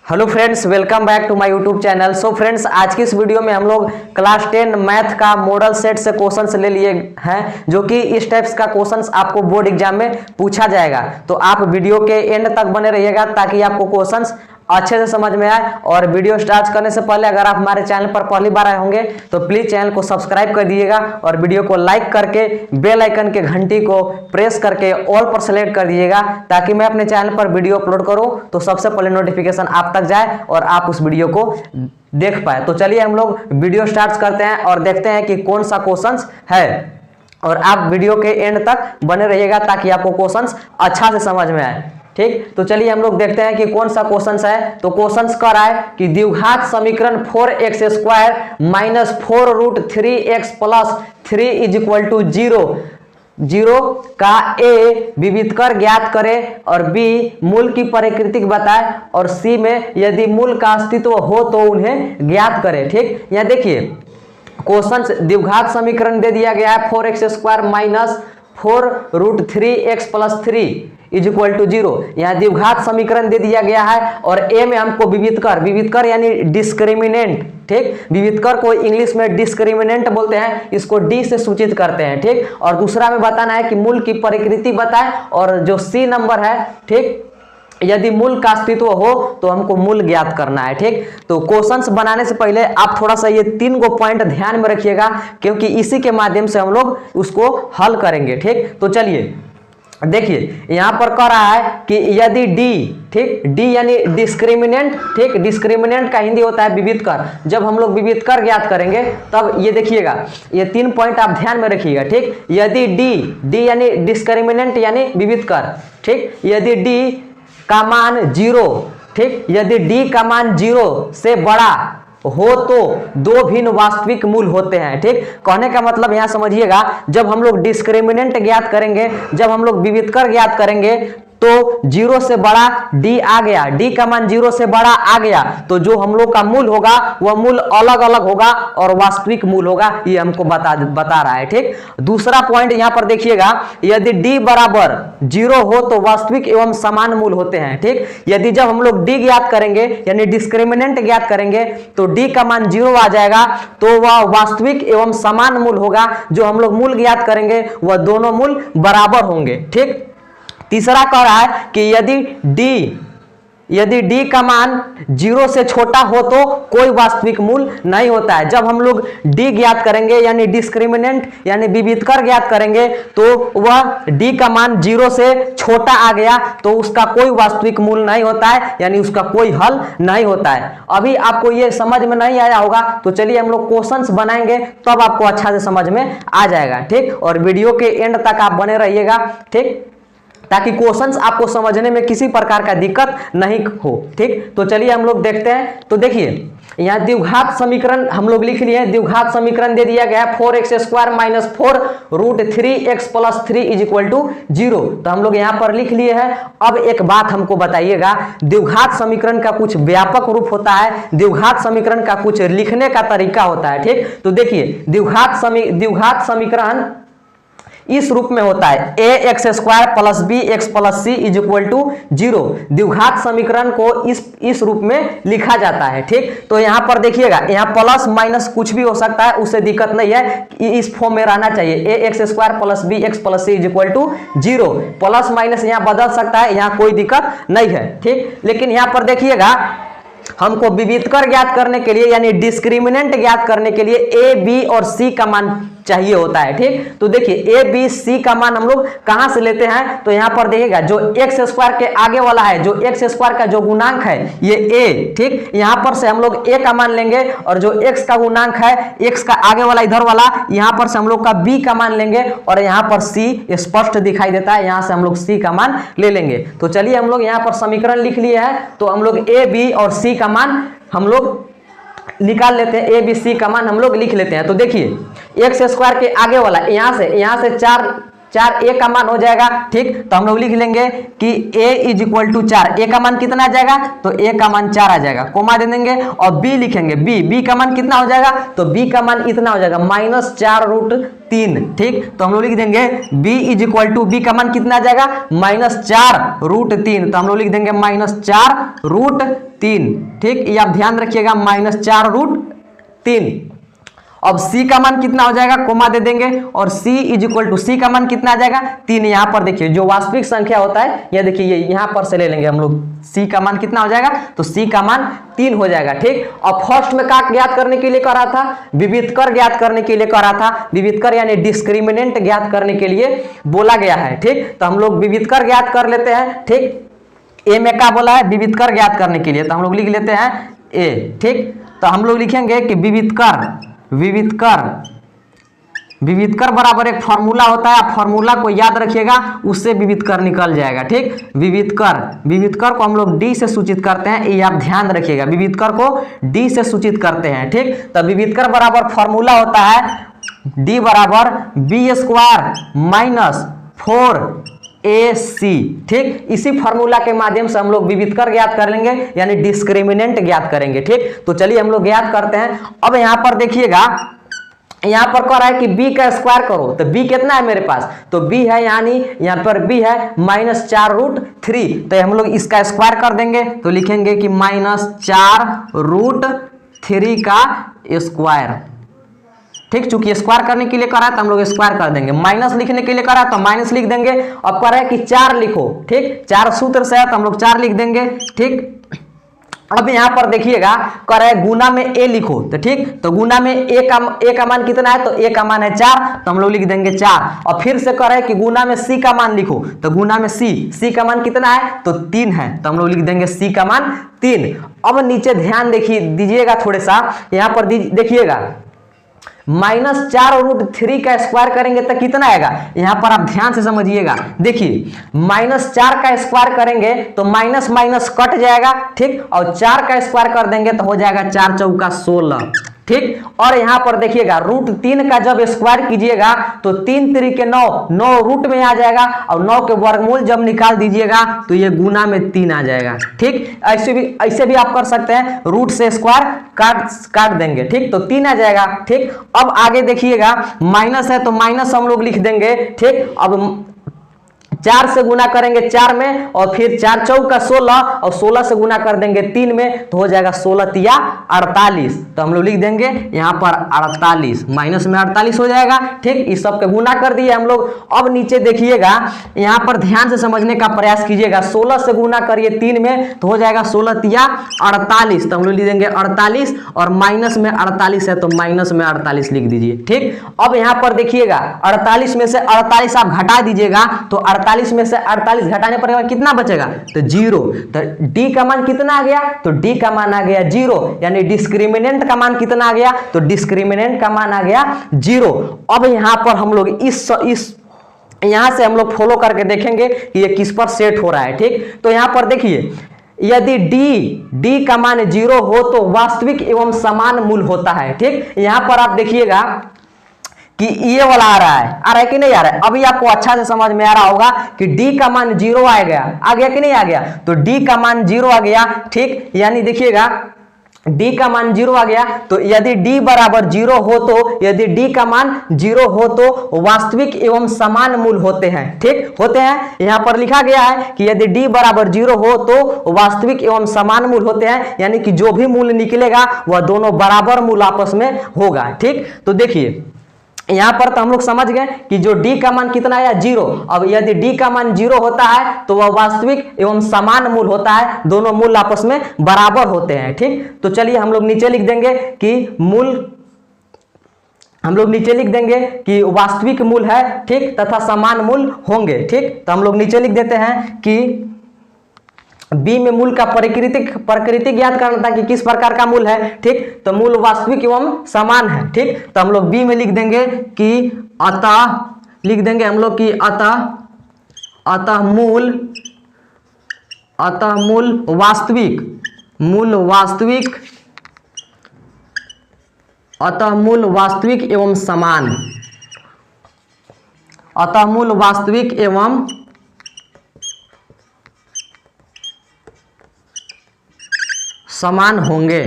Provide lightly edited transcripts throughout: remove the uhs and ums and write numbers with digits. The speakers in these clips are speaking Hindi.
Hello friends, welcome back to my YouTube channel. So friends, आज की इस वीडियो में हम लोग क्लास 10 मैथ का मॉडल सेट से क्वेश्चंस ले लिए हैं, जो कि इस टाइप्स का क्वेश्चंस आपको बोर्ड एग्जाम में पूछा जाएगा। तो आप वीडियो के एंड तक बने रहिएगा ताकि आपको क्वेश्चंस अच्छे से समझ में आए। और वीडियो स्टार्ट करने से पहले अगर आप हमारे चैनल पर पहली बार आए होंगे तो प्लीज चैनल को सब्सक्राइब कर दीजिएगा और वीडियो को लाइक करके बेल आइकन के घंटी को प्रेस करके ऑल पर सेलेक्ट कर दीजिएगा, ताकि मैं अपने चैनल पर वीडियो अपलोड करूं तो सबसे पहले नोटिफिकेशन आप तक जाए और आप उस वीडियो को देख पाए। तो चलिए हम लोग वीडियो स्टार्ट करते हैं और देखते हैं कि कौन सा क्वेश्चन है, और आप वीडियो के एंड तक बने रहिएगा ताकि आपको क्वेश्चंस अच्छा से समझ में आए। ठीक, तो चलिए हम लोग देखते हैं कि कौन सा क्वेश्चन है। तो क्वेश्चन कर रहा है कि द्विघात समीकरण 4x² minus 4√3x plus 3 is equal to 0 का ए विविधकर ज्ञात करे और बी मूल की प्रकृति बताए और सी में यदि मूल का अस्तित्व हो तो उन्हें ज्ञात करे। ठीक, यहाँ देखिए क्वेश्चन द्विघात समीकरण दे दिया गया है 4x² minus 4√3x plus 3 is equal to 0। यहाँ द्विघात समीकरण दे दिया गया है और ए में हमको विविधकर यानी डिस्क्रिमिनेंट, ठीक, विविधकर को इंग्लिश में डिस्क्रिमिनेंट बोलते हैं, इसको डी से सूचित करते हैं। ठीक, और दूसरा में बताना है कि मूल की प्रकृति बताए, और जो सी नंबर है, ठीक, यदि मूल का अस्तित्व हो तो हमको मूल ज्ञात करना है। ठीक, तो क्वेश्चंस बनाने से पहले आप थोड़ा सा ये 3 गो पॉइंट ध्यान में रखिएगा, क्योंकि इसी के माध्यम से हम लोग उसको हल करेंगे। ठीक, तो चलिए देखिए यहां पर कह रहा है कि यदि डी, ठीक, डी यानी डिस्क्रिमिनेंट, ठीक, डिस्क्रिमिनेंट का हिंदी होता है विविधकर। जब हम लोग विविधकर ज्ञात करेंगे तब ये देखिएगा, ये 3 पॉइंट आप ध्यान में रखिएगा। ठीक, यदि डी यानी डिस्क्रिमिनेंट यानी विविधकर, ठीक, यदि डी का मान 0, ठीक, यदि डी का मान 0 से बड़ा हो तो 2 भिन्न वास्तविक मूल होते हैं। ठीक, कहने का मतलब यहां समझिएगा, जब हम लोग डिस्क्रिमिनेंट ज्ञात करेंगे, जब हम लोग विविधकर ज्ञात करेंगे तो 0 से बड़ा डी आ गया, डी का मान 0 से बड़ा आ गया, तो जो हम लोग का मूल होगा वह मूल अलग अलग होगा और वास्तविक मूल होगा, ये हमको बता रहा है। ठीक, दूसरा पॉइंट यहां पर देखिएगा, यदि डी बराबर 0 हो तो वास्तविक एवं समान मूल होते हैं। ठीक, यदि जब हम लोग डी ज्ञात करेंगे यानी डिस्क्रिमिनेंट ज्ञात करेंगे तो डी का मान 0 आ जाएगा, तो वह वास्तविक एवं समान मूल होगा। जो हम लोग मूल ज्ञात करेंगे वह दोनों मूल बराबर होंगे। ठीक, तीसरा कह रहा है कि यदि डी का मान 0 से छोटा हो तो कोई वास्तविक मूल नहीं होता है। जब हम लोग डी ज्ञात करेंगे यानी डिस्क्रिमिनेंट यानी विविधकर ज्ञात करेंगे तो वह डी का मान 0 से छोटा आ गया तो उसका कोई वास्तविक मूल नहीं होता है, यानी उसका कोई हल नहीं होता है। अभी आपको ये समझ में नहीं आया होगा, तो चलिए हम लोग क्वेश्चंस बनाएंगे तब आपको अच्छा से समझ में आ जाएगा। ठीक, और वीडियो के एंड तक आप बने रहिएगा, ठीक, ताकि क्वेश्चंस आपको समझने में किसी प्रकार का दिक्कत नहीं हो। ठीक, तो चलिए हम लोग देखते हैं। तो देखिए यहाँ द्विघात समीकरण हम लोग लिख लिए हैं। द्विघात समीकरण दे दिया गया है 4x² minus 4√3x plus 3 is equal to 0। तो हम लोग यहाँ पर लिख लिए हैं। अब एक बात हमको बताइएगा, द्विघात समीकरण का कुछ व्यापक रूप होता है, द्विघात समीकरण का कुछ लिखने का तरीका होता है। ठीक, तो देखिए द्विघात समीकरण इस रूप में होता है ax² plus bx plus c is equal to 0। द्विघात समीकरण को इस रूप में लिखा जाता है। ठीक, तो यहाँ पर देखिएगा, यहाँ प्लस माइनस कुछ भी हो सकता है, उससे दिक्कत नहीं है, इस फॉर्म में रहना चाहिए ax² plus bx plus c is equal to 0। Plus minus यहाँ बदल सकता है, यहाँ कोई दिक्कत नहीं है। ठीक, लेकिन यहाँ पर देखिएगा, हमको विविधकर ज्ञात करने के लिए यानी डिस्क्रिमिनेंट ज्ञात करने के लिए ए, बी और सी का मान चाहिए होता है। ठीक, तो देखिए ए, बी, सी का मान हम लोग कहां से लेते हैं, तो यहां पर देखिएगा जो x² के आगे वाला है, जो x² का जो गुणांक है ये a। ठीक, यहां पर से हम लोग a का मान लेंगे, और जो x का गुणांक है, x का आगे वाला इधर वाला, यहां पर से हम लोग का b का मान लेंगे, और यहां पर c स्पष्ट दिखाई देता है, यहां से हम लोग c का मान ले लेंगे। तो चलिए हम लोग यहां पर समीकरण लिख लिए हैं, तो हम लोग a, b और c का मान हम लोग निकाल लेते हैं, ABC का मान हम लोग लिख लेते हैं। तो देखिए x² के आगे वाला यहाँ से 4 4 ए का मान हो जाएगा। ठीक, तो हम लोग लिख लेंगे कि a इज इक्वल टू 4। ए का मान कितना आ जाएगा, तो a का मान 4 आ जाएगा, कोमा दे देंगे और b लिखेंगे। b का मान कितना हो जाएगा, तो b का मान इतना हो जाएगा -4√3। ठीक, तो हम लोग लिख देंगे b is equal to, b का मान कितना आ जाएगा -4√3। तो हम लोग लिख देंगे -4√3। ठीक, ये आप ध्यान रखिएगा -4√3। अब c का मान कितना हो जाएगा, कोमा दे देंगे और c is equal to, c का मान कितना आ जाएगा 3। यहाँ पर देखिए जो वास्तविक संख्या होता है, ये देखिए ये यहाँ पर से ले लेंगे हम लोग, c का मान कितना हो जाएगा, तो c का मान 3 हो जाएगा। ठीक, और फर्स्ट में क्या ज्ञात करने के लिए करा था, विविधकर ज्ञात करने के लिए करा था। विविधकर यानी डिस्क्रिमिनेंट ज्ञात करने के लिए बोला गया है। ठीक, तो हम लोग विविधकर ज्ञात कर लेते हैं। ठीक, ए में क्या बोला है, विविधकर ज्ञात करने के लिए, तो हम लोग लिख लेते हैं ए। ठीक, तो हम लोग लिखेंगे कि विविधकर बराबर एक फॉर्मूला होता है, फॉर्मूला को याद रखिएगा, उससे विविधकर निकल जाएगा। ठीक, विविधकर को हम लोग डी से सूचित करते हैं, ये आप ध्यान रखिएगा, विविधकर को डी से सूचित करते हैं। ठीक, तो विविधकर बराबर फॉर्मूला होता है डी बराबर b² - 4ac। ठीक, इसी फॉर्मूला के माध्यम से हम लोग विविधकर ज्ञात कर लेंगे, यानी डिस्क्रिमिनेंट ज्ञात करेंगे। ठीक, तो चलिए हम लोग ज्ञात करते हैं। अब यहाँ पर देखिएगा, यहाँ पर कह रहा है कि b का स्क्वायर करो, तो b कितना है मेरे पास, तो b है, यानी यहाँ पर b है -4√3। तो हम लोग इसका स्क्वायर कर देंगे, तो लिखेंगे कि -4√3 का स्क्वायर। ठीक, चूंकि स्क्वायर करने के लिए करा है तो हम लोग स्क्वायर कर देंगे, माइनस लिखने के लिए करा है तो माइनस लिख देंगे। अब कह रहा है कि 4 लिखो। ठीक, 4 सूत्र से है तो हम लोग 4 लिख देंगे। ठीक, अब यहाँ पर देखिएगा कह रहा है गुना में a लिखो, तो ठीक, तो गुना में a का मान कितना है, तो a का मान है 4, तो हम लोग लिख देंगे 4। और फिर से कह रहा है कि गुना में c का मान लिखो, तो गुना में c का मान कितना है, तो 3 है, तो हम लोग लिख देंगे c का मान 3। अब नीचे ध्यान दीजिएगा थोड़ा सा, यहाँ पर देखिएगा -4√3 का स्क्वायर करेंगे तो कितना आएगा, यहाँ पर आप ध्यान से समझिएगा। देखिए -4 का स्क्वायर करेंगे तो माइनस माइनस कट जाएगा। ठीक, और 4 का स्क्वायर कर देंगे तो हो जाएगा 4 चौका 16। ठीक, और यहाँ पर देखिएगा √3 का जब स्क्वायर कीजिएगा तो 3 3 के 9 रूट में आ जाएगा, और 9 के वर्गमूल जब निकाल दीजिएगा तो ये गुना में 3 आ जाएगा। ठीक, ऐसे भी आप कर सकते हैं, रूट से स्क्वायर काट देंगे। ठीक, तो 3 आ जाएगा। ठीक, अब आगे देखिएगा माइनस है तो माइनस हम लोग लिख देंगे। ठीक, अब 4 से गुना करेंगे 4 में, और फिर 4 चौका 16, और 16 से गुना कर देंगे 3 में, तो हो जाएगा 16 तिया 48। तो हम लोग लिख देंगे यहाँ पर 48, माइनस में 48 हो जाएगा। ठीक, इस सब के गुना कर दिए हम लोग। अब नीचे देखिएगा, यहाँ पर ध्यान से समझने का प्रयास कीजिएगा, 16 से गुना करिए 3 में, तो हो जाएगा 16 तिया 48। तो हम लोग लिख देंगे 48, और माइनस में 48 है तो माइनस में 48 लिख दीजिए। ठीक, अब यहाँ पर देखिएगा 48 में से 48 आप घटा दीजिएगा, तो 48 में से 48 घटाने पर कितना बचेगा, तो 0। तो d का मान कितना आ गया, तो d का मान आ गया 0, यानी डिस्क्रिमिनेंट का मान कितना आ गया, तो डिस्क्रिमिनेंट का मान आ गया 0। अब यहाँ पर हम लोग इस यहाँ से हम लोग फॉलो करके देखेंगे कि ये किस पर सेट हो रहा है। ठीक, तो यहाँ पर देखिए, यदि d का मान 0 हो तो वास्तविक एवं समान मूल होता है। ठीक, यहाँ पर आप देखिएगा कि ये वाला आ रहा है कि नहीं आ रहा है। अभी आपको अच्छा से समझ में आ रहा होगा कि d का मान 0 आ गया कि नहीं आ गया, तो d का मान 0 आ गया। ठीक, यानी देखिएगा d का मान 0 आ गया, तो यदि d बराबर 0 हो तो, यदि d का मान 0 हो तो वास्तविक एवं समान मूल होते हैं। ठीक, होते हैं, यहाँ पर लिखा गया है कि यदि d बराबर 0 हो तो वास्तविक एवं समान मूल होते हैं, यानी कि जो भी मूल निकलेगा वह दोनों बराबर मूल आपस में होगा। ठीक, तो देखिए यहाँ पर तो हम लोग समझ गए कि जो d का मान कितना आया 0। अब यदि d का मान 0 होता है तो वह वास्तविक एवं समान मूल होता है, दोनों मूल आपस में बराबर होते हैं। ठीक, तो चलिए हम लोग नीचे लिख देंगे कि वास्तविक मूल है। ठीक, तथा समान मूल होंगे। ठीक, तो हम लोग नीचे लिख देते हैं कि b में मूल का प्रकृति ज्ञात करना था कि किस प्रकार का मूल है। ठीक, तो मूल वास्तविक एवं समान है। ठीक, तो हम लोग b में लिख देंगे कि अतः मूल वास्तविक एवं समान अतः मूल वास्तविक एवं समान होंगे।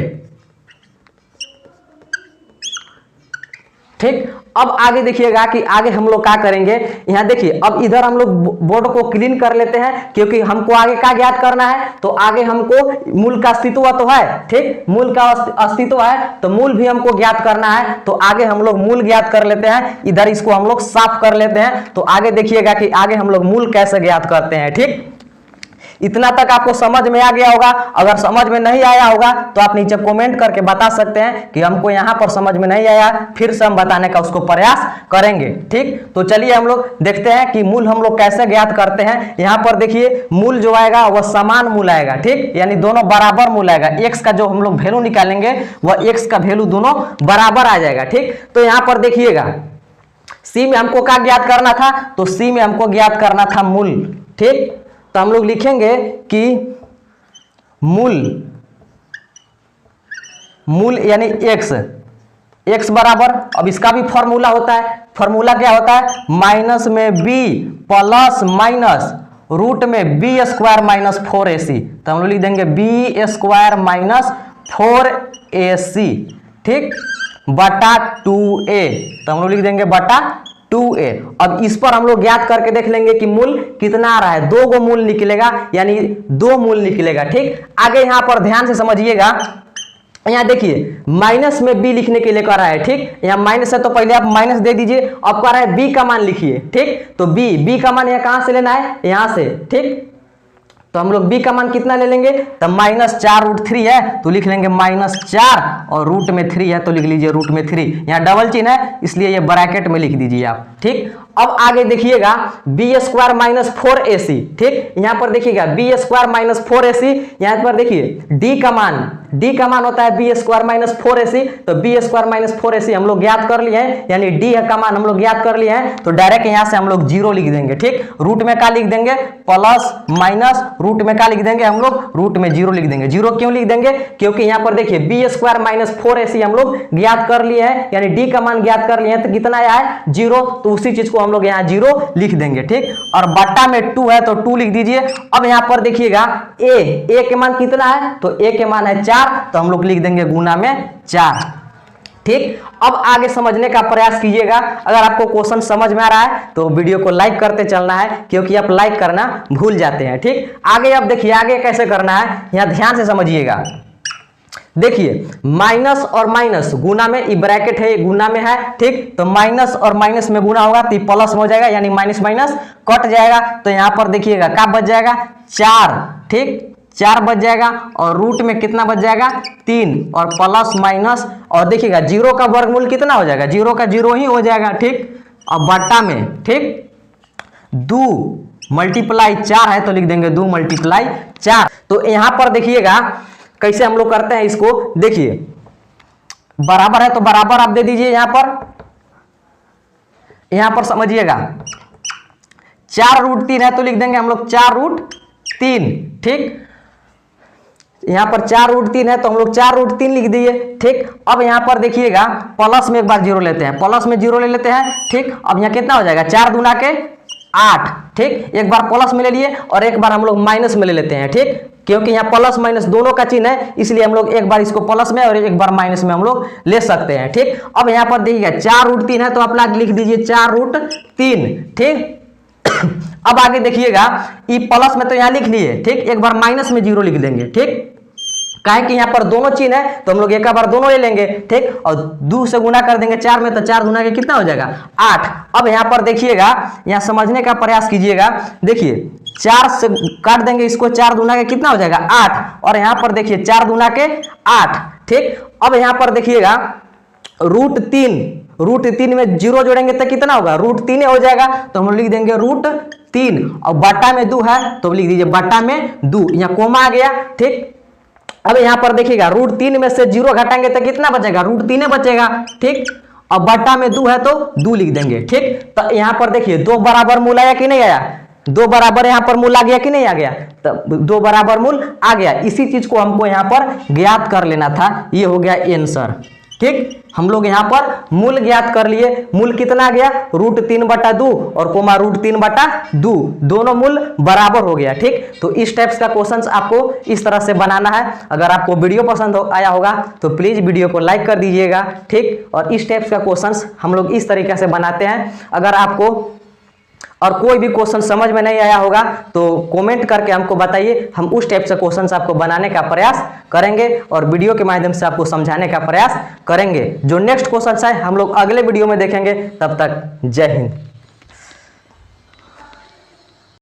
ठीक, अब आगे देखिएगा कि आगे हम लोग क्या करेंगे। यहां देखिए, अब इधर हम लोग बोर्ड को क्लीन कर लेते हैं, क्योंकि हमको आगे क्या ज्ञात करना है। तो आगे हमको मूल का अस्तित्व तो है, ठीक, मूल का अस्तित्व है तो मूल भी हमको ज्ञात करना है। तो आगे हम लोग मूल ज्ञात कर लेते हैं, इधर इसको हम लोग साफ कर लेते हैं। तो आगे देखिएगा कि आगे हम लोग मूल कैसे ज्ञात करते हैं। ठीक, इतना तक आपको समझ में आ गया होगा। अगर समझ में नहीं आया होगा तो आप नीचे कमेंट करके बता सकते हैं कि हमको यहाँ पर समझ में नहीं आया, फिर से हम बताने का उसको प्रयास करेंगे। ठीक, तो चलिए हम लोग देखते हैं कि मूल हम लोग कैसे ज्ञात करते हैं। यहाँ पर देखिए, मूल जो आएगा वह समान मूल आएगा। ठीक, यानी दोनों बराबर मूल आएगा। एक्स का जो हम लोग वैल्यू निकालेंगे वह एक्स का वैल्यू दोनों बराबर आ जाएगा। ठीक, तो यहाँ पर देखिएगा, सी में हमको क्या ज्ञात करना था, तो सी में हमको ज्ञात करना था मूल। ठीक, तो हम लोग लिखेंगे कि मूल यानी x बराबर, अब इसका भी फॉर्मूला होता है। फॉर्मूला क्या होता है, माइनस में b प्लस माइनस रूट में बी स्क्वायर माइनस 4ac। तो हम लोग लिख देंगे बी स्क्वायर माइनस 4ac, ठीक, बटा 2a। तो हम लोग लिख देंगे बटा 2a। अब इस पर हम लोग ज्ञात करके देख लेंगे कि मूल कितना आ रहा है। 2 गो मूल निकलेगा, यानी 2 मूल निकलेगा। ठीक, आगे यहां पर ध्यान से समझिएगा। यहां देखिए, माइनस में b लिखने के लिए कह रहा है। ठीक, यहां माइनस है तो पहले आप माइनस दे दीजिए। अब कह रहा है b का मान लिखिए। ठीक, तो b का मान यहां कहां से लेना है, यहां से। ठीक, तो हम लोग b का मान कितना ले लेंगे, तो -4√3 है तो लिख लेंगे -4, और रूट में 3 है तो लिख लीजिए रूट में 3। यहाँ डबल चिन्ह है इसलिए ये ब्रैकेट में लिख दीजिए आप। ठीक, अब आगे देखिएगा बी स्क्वायर माइनस 4ac। ठीक, यहाँ पर देखिएगा बी स्क्वायर माइनस 4ac। यहाँ पर देखिए d का मान होता है बी स्क्वायर माइनस 4ac। तो बी स्क्वायर माइनस 4ac हम लोग ज्ञात कर लिए हैं, यानी d का मान हम लोग ज्ञात कर लिए हैं। तो डायरेक्ट यहाँ से हम लोग 0 लिख देंगे। ठीक, रूट में क्या लिख देंगे, प्लस माइनस रूट में क्या लिख देंगे, हम लोग रूट में 0 लिख देंगे। 0 क्यों लिख देंगे, क्योंकि यहाँ पर देखिए बी स्क्वायर माइनस 4ac हम लोग ज्ञात कर लिए हैं, यानी d का मान ज्ञात कर लिए हैं। तो कितना आया है 0, तो उसी चीज को हम लोग यहाँ 0 लिख देंगे। ठीक, और बट्टा में 2 है तो 2 लिख दीजिए। अब यहाँ पर देखिएगा a के मान कितना है, तो a के मान है 4, तो हम लोग लिख देंगे गुना में 4। ठीक, अब आगे समझने का प्रयास कीजिएगा। अगर आपको क्वेश्चन समझ में आ रहा है तो वीडियो को लाइक करते चलना है, क्योंकि आप लाइक करना भूल जाते हैं। ठीक, आगे अब देखिए आगे कैसे करना है, यहाँ ध्यान से समझिएगा। देखिए, माइनस और माइनस गुना में, ये ब्रैकेट है, ये गुना में है। ठीक, तो माइनस और माइनस में गुना होगा तो प्लस में हो जाएगा, यानी माइनस माइनस कट जाएगा। तो यहाँ पर देखिएगा क्या बच जाएगा, 4। ठीक, 4 बच जाएगा, और रूट में कितना बच जाएगा, 3, और प्लस माइनस, और देखिएगा 0 का वर्गमूल कितना हो जाएगा, 0 का 0 ही हो जाएगा। ठीक, और बट्टा में, ठीक, 2 मल्टीप्लाई 4 है तो लिख देंगे 2 मल्टीप्लाई 4। तो यहाँ पर देखिएगा कैसे हम लोग करते हैं इसको। देखिए, बराबर है तो बराबर आप दे दीजिए। यहाँ पर समझिएगा, 4√3 है तो लिख देंगे हम लोग 4√3। ठीक, यहाँ पर 4√3 है तो हम लोग 4√3 लिख दिए। ठीक, अब यहाँ पर देखिएगा प्लस में एक बार 0 लेते हैं, प्लस में 0 ले लेते हैं। ठीक, अब यहाँ कितना हो जाएगा, 4 दूना के 8। ठीक, एक बार प्लस में ले लिए और एक बार हम लोग माइनस में ले लेते हैं। ठीक, क्योंकि यहाँ प्लस माइनस दोनों का चिन्ह है, इसलिए हम लोग एक बार इसको प्लस में और एक बार माइनस में हम लोग ले सकते हैं। ठीक, अब यहाँ पर देखिएगा 4√3 है तो आप लोग लिख दीजिए 4√3। ठीक, अब आगे देखिएगा ई प्लस में तो यहाँ लिख लिए। ठीक, एक बार माइनस में 0 लिख देंगे। ठीक, काहे कि यहाँ पर दोनों चिन्ह है तो हम लोग एक बार दोनों ले लेंगे। ठीक, और 2 से गुना कर देंगे 4 में, तो 4 गुना के कितना हो जाएगा, 8। अब यहाँ पर देखिएगा, यहाँ समझने का प्रयास कीजिएगा। देखिए 4 से काट देंगे इसको, 4 दूना के कितना हो जाएगा, 8, और यहाँ पर देखिए 4 दूना के 8। ठीक, अब यहाँ पर देखिएगा √3 में 0 जोड़ेंगे तो कितना होगा, √3 हो जाएगा। तो हम लिख देंगे √3, और बटा में 2 है तो लिख दीजिए बटा में 2, यहाँ कोमा आ गया। ठीक, अब यहाँ पर देखिएगा √3 में से 0 घटाएंगे तो कितना बचेगा, √3 बचेगा। ठीक, और बटा में 2 है तो 2 लिख देंगे। ठीक, तो यहाँ पर देखिए 2 बराबर मूल आया कि नहीं आया, 2 बराबर यहाँ पर मूल आ गया कि नहीं आ गया, तो 2 बराबर मूल आ गया। इसी चीज को हमको यहाँ पर ज्ञात कर लेना था, ये हो गया आंसर। ठीक, हम लोग यहाँ पर मूल ज्ञात कर लिए। मूल कितना गया, √3/2 और कोमा √3/2, दोनों मूल बराबर हो गया। ठीक, तो इस टाइप्स का क्वेश्चंस आपको इस तरह से बनाना है। अगर आपको वीडियो पसंद आया होगा तो प्लीज वीडियो को लाइक कर दीजिएगा। ठीक, और इस टाइप्स का क्वेश्चंस हम लोग इस तरीके से बनाते हैं। अगर आपको और कोई भी क्वेश्चन समझ में नहीं आया होगा तो कमेंट करके हमको बताइए, हम उस टाइप से क्वेश्चंस आपको बनाने का प्रयास करेंगे और वीडियो के माध्यम से आपको समझाने का प्रयास करेंगे। जो नेक्स्ट क्वेश्चन है हम लोग अगले वीडियो में देखेंगे। तब तक जय हिंद।